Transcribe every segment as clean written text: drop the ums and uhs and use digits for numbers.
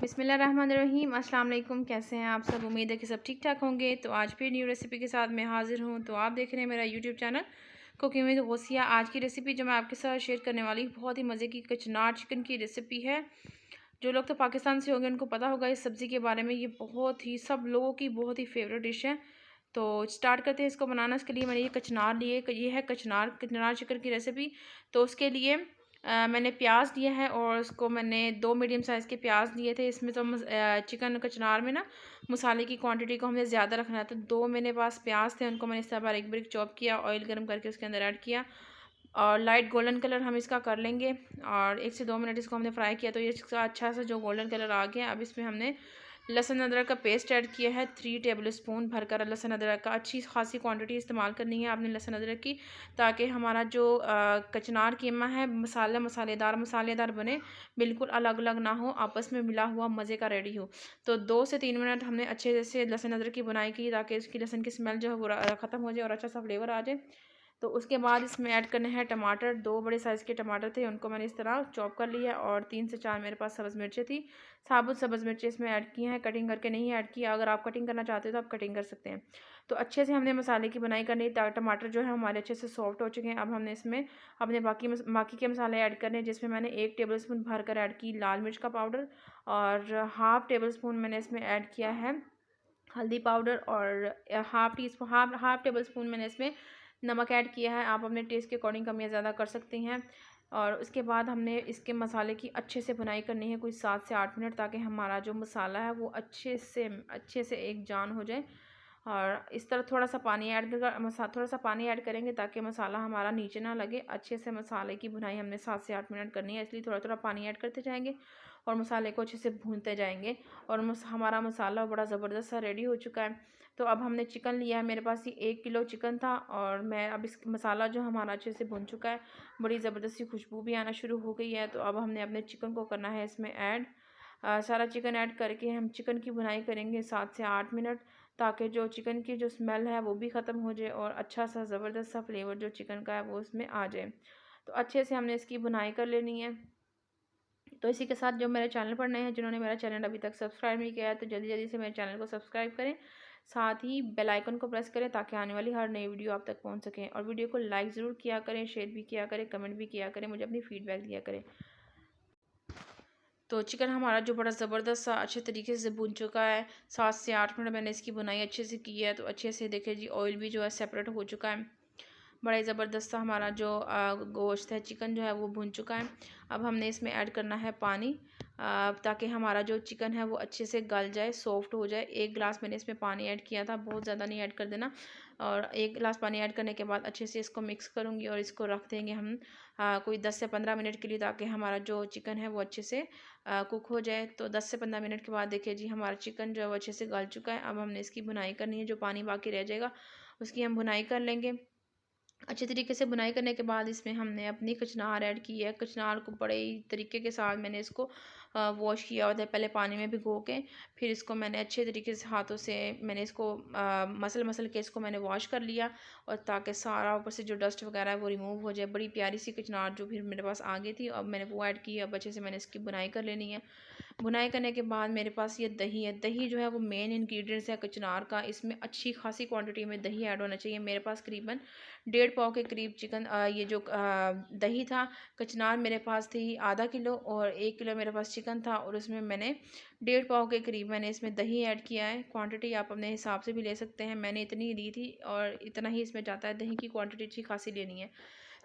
बिस्मिल्लाहिर्रहमानिर्रहीम। अस्सलाम वालेकुम। कैसे हैं आप सब? उम्मीद है कि सब ठीक ठाक होंगे। तो आज फिर न्यू रेसिपी के साथ मैं हाज़िर हूँ। तो आप देख रहे हैं मेरा YouTube channel cooking with Gausia. आज की रेसिपी जो मैं आपके साथ शेयर करने वाली हूँ, बहुत ही मज़े की कचनार चिकन की रेसिपी है। जो लोग तो पाकिस्तान से होंगे उनको पता होगा इस सब्ज़ी के बारे में। ये बहुत ही सब लोगों की बहुत ही फेवरेट डिश है। तो स्टार्ट करते हैं इसको बनाना। इसके लिए मैंने ये कचनार लिए, ये है कचनार कचनार चिकन की रेसिपी। तो उसके लिए मैंने प्याज लिया है और उसको मैंने 2 मीडियम साइज़ के प्याज लिए थे। इसमें तो चिकन कचनार में ना मसाले की क्वांटिटी को हमने ज़्यादा रखना है। तो 2 मेरे पास प्याज थे, उनको मैंने इस तरह बारीक बारीक चॉप किया, ऑयल गर्म करके उसके अंदर ऐड किया और लाइट गोल्डन कलर हम इसका कर लेंगे। और 1 से 2 मिनट इसको हमने फ्राई किया। तो ये इसका अच्छा सा जो गोल्डन कलर आ गया, अब इसमें हमने लहसुन अदरक का पेस्ट ऐड किया है। 3 टेबल स्पून भरकर लहसुन अदरक का, अच्छी खासी क्वांटिटी इस्तेमाल करनी है आपने लहसुन अदरक की, ताकि हमारा जो कचनार कीमा है मसालेदार बने, बिल्कुल अलग अलग ना हो, आपस में मिला हुआ मज़े का रेडी हो। तो 2 से 3 मिनट हमने अच्छे से लहसुन अदरक की बुनाई की, ताकि इसकी लहसुन की स्मेल जो है वो ख़त्म हो जाए और अच्छा सा फ्लेवर आ जाए। तो उसके बाद इसमें ऐड करने हैं टमाटर। 2 बड़े साइज़ के टमाटर थे, उनको मैंने इस तरह चॉप कर लिया और 3 से 4 मेरे पास सब्ज़ मिर्चें थी। साबुत सब्ज़ मिर्चें इसमें ऐड की हैं, कटिंग करके नहीं ऐड किया। अगर आप कटिंग करना चाहते हो तो आप कटिंग कर सकते हैं। तो अच्छे से हमने मसाले की बुनाई करनी है। टमाटर जो है हमारे अच्छे से सॉफ्ट हो चुके हैं। अब हमने इसमें अपने बाकी के मसाले ऐड करने हैं, जिसमें मैंने 1 टेबल स्पून भर कर ऐड की लाल मिर्च का पाउडर और हाफ़ टेबल स्पून मैंने इसमें ऐड किया है हल्दी पाउडर और हाफ़ टेबल स्पून मैंने इसमें नमक ऐड किया है। आप अपने टेस्ट के अकॉर्डिंग कम या ज़्यादा कर सकती हैं। और उसके बाद हमने इसके मसाले की अच्छे से बुनाई करनी है, कोई 7 से 8 मिनट, ताकि हमारा जो मसाला है वो अच्छे से एक जान हो जाए। और इस तरह थोड़ा सा पानी ऐड करेंगे, ताकि मसाला हमारा नीचे ना लगे। अच्छे से मसाले की भुनाई हमने 7 से 8 मिनट करनी है, इसलिए थोड़ा थोड़ा पानी ऐड करते जाएंगे और मसाले को अच्छे से भूनते जाएंगे। और हमारा मसाला बड़ा ज़बरदस्त सा रेडी हो चुका है। तो अब हमने चिकन लिया है, मेरे पास ये 1 किलो चिकन था और मैं अब इस मसाला जो हमारा अच्छे से भुन चुका है, बड़ी ज़बरदस्त सी खुशबू भी आना शुरू हो गई है। तो अब हमने अपने चिकन को करना है इसमें ऐड। सारा चिकन ऐड करके हम चिकन की भुनाई करेंगे 7 से 8 मिनट, ताकि जो चिकन की जो स्मेल है वो भी ख़त्म हो जाए और अच्छा सा ज़बरदस्त सा फ्लेवर जो चिकन का है वो उसमें आ जाए। तो अच्छे से हमने इसकी भुनाई कर लेनी है। तो इसी के साथ जो मेरे चैनल पर नए हैं, जिन्होंने मेरा चैनल अभी तक सब्सक्राइब नहीं किया है, तो जल्दी जल्दी से मेरे चैनल को सब्सक्राइब करें। साथ ही बेल आइकन को प्रेस करें, ताकि आने वाली हर नई वीडियो आप तक पहुंच सकें। और वीडियो को लाइक ज़रूर किया करें, शेयर भी किया करें, कमेंट भी किया करें, मुझे अपनी फीडबैक दिया करें। तो चिकन हमारा जो बड़ा ज़बरदस्त सा अच्छे तरीके से भुन चुका है। 7 से 8 मिनट मैंने इसकी बुनाई अच्छे से की है। तो अच्छे से देखिए जी, ऑयल भी जो है सेपरेट हो चुका है। बड़ा ही ज़बरदस्त सा हमारा जो गोश्त है, चिकन जो है वो भुन चुका है। अब हमने इसमें ऐड करना है पानी, ताकि हमारा जो चिकन है वो अच्छे से गल जाए, सॉफ्ट हो जाए। 1 गिलास मैंने इसमें पानी ऐड किया था, बहुत ज़्यादा नहीं ऐड कर देना। और 1 गिलास पानी ऐड करने के बाद अच्छे से इसको मिक्स करूँगी और इसको रख देंगे हम कोई 10 से 15 मिनट के लिए, ताकि हमारा जो चिकन है वो अच्छे से कुक हो जाए। तो 10 से 15 मिनट के बाद देखिए जी, हमारा चिकन जो है वो अच्छे से गल चुका है। अब हमने इसकी भुनाई करनी है, जो पानी बाकी रह जाएगा उसकी हम भुनाई कर लेंगे। अच्छे तरीके से बुनाई करने के बाद इसमें हमने अपनी कचनार ऐड की है। कचनार को बड़े ही तरीके के साथ मैंने इसको वॉश किया हुआ था, पहले पानी में भिगो के, फिर इसको मैंने अच्छे तरीके से हाथों से मैंने इसको मसल के इसको मैंने वॉश कर लिया, और ताकि सारा ऊपर से जो डस्ट वगैरह है वो रिमूव हो जाए। बड़ी प्यारी सी कचनार जो फिर मेरे पास आ गई थी, अब मैंने वो ऐड की। अब अच्छे से मैंने इसकी बुनाई कर लेनी है। बुनाई करने के बाद मेरे पास ये दही है। दही जो है वो मेन इंग्रेडिएंट्स है कचनार का। इसमें अच्छी खासी क्वांटिटी में दही ऐड होना चाहिए। मेरे पास करीबन 1.5 पाव के करीब दही था। कचनार मेरे पास थी आधा किलो और 1 किलो मेरे पास चिकन था, और उसमें मैंने 1.5 पाव के करीब मैंने इसमें दही ऐड किया है। क्वांटिटी आप अपने हिसाब से भी ले सकते हैं, मैंने इतनी ही ली थी और इतना ही इसमें जाता है। दही की क्वांटिटी अच्छी खासी लेनी है।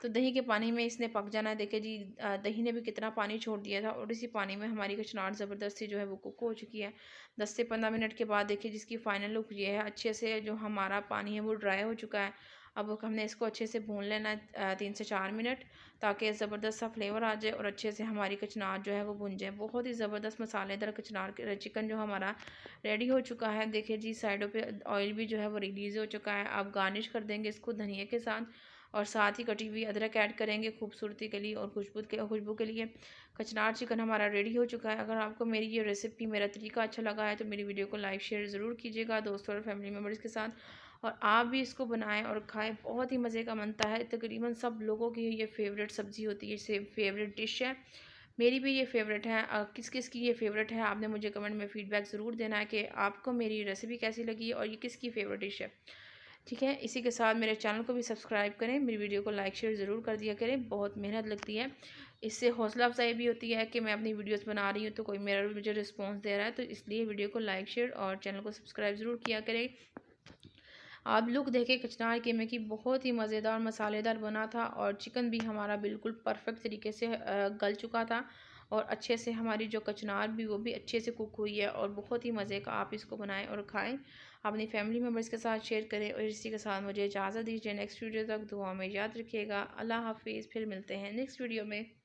तो दही के पानी में इसने पक जाना है। देखिए जी, दही ने भी कितना पानी छोड़ दिया था, और इसी पानी में हमारी कचनार ज़बरदस्ती जो है वो कुक हो चुकी है। 10 से 15 मिनट के बाद देखिए जिसकी फ़ाइनल लुक ये है। अच्छे से जो हमारा पानी है वो ड्राई हो चुका है। अब हमने इसको अच्छे से भून लेना है 3 से 4 मिनट, ताकि ज़बरदस्त सा फ्लेवर आ जाए और अच्छे से हमारी कचनार जो है वो भुन जाए। बहुत ही ज़बरदस्त मसालेदार चिकन जो हमारा रेडी हो चुका है। देखिए जी, साइडों पे ऑयल भी जो है वो रिलीज़ हो चुका है। अब गार्निश कर देंगे इसको धनिया के साथ, और साथ ही कटी हुई अदरक ऐड करेंगे खूबसूरती के लिए और खुशबू के लिए। कचनार चिकन हमारा रेडी हो चुका है। अगर आपको मेरी ये रेसिपी, मेरा तरीका अच्छा लगा है, तो मेरी वीडियो को लाइक शेयर ज़रूर कीजिएगा दोस्तों और फैमिली मेम्बर्स के साथ, और आप भी इसको बनाएं और खाएं। बहुत ही मज़े का बनता है। तकरीबन सब लोगों की ये फेवरेट सब्ज़ी होती है, इसे फेवरेट डिश है। मेरी भी ये फ़ेवरेट है। किस किस की ये फ़ेवरेट है आपने मुझे कमेंट में फ़ीडबैक ज़रूर देना है कि आपको मेरी रेसिपी कैसी लगी और ये किसकी फ़ेवरेट डिश है। ठीक है, इसी के साथ मेरे चैनल को भी सब्सक्राइब करें, मेरी वीडियो को लाइक शेयर ज़रूर कर दिया करें। बहुत मेहनत लगती है, इससे हौसला अफजाई भी होती है कि मैं अपनी वीडियोस बना रही हूँ तो कोई मेरा मुझे रिस्पॉन्स दे रहा है, तो इसलिए वीडियो को लाइक शेयर और चैनल को सब्सक्राइब ज़रूर किया करें। आप लुक देखें कचनार कीमे की, बहुत ही मज़ेदार मसालेदार बना था और चिकन भी हमारा बिल्कुल परफेक्ट तरीके से गल चुका था और अच्छे से हमारी जो कचनार भी वो भी अच्छे से कुक हुई है और बहुत ही मज़े का। आप इसको बनाएं और खाएं, अपनी फैमिली मेम्बर्स के साथ शेयर करें और इसी के साथ मुझे इजाज़त दीजिए। नेक्स्ट वीडियो तक दुआ में याद रखिएगा। अल्लाह हाफिज़, फिर मिलते हैं नेक्स्ट वीडियो में।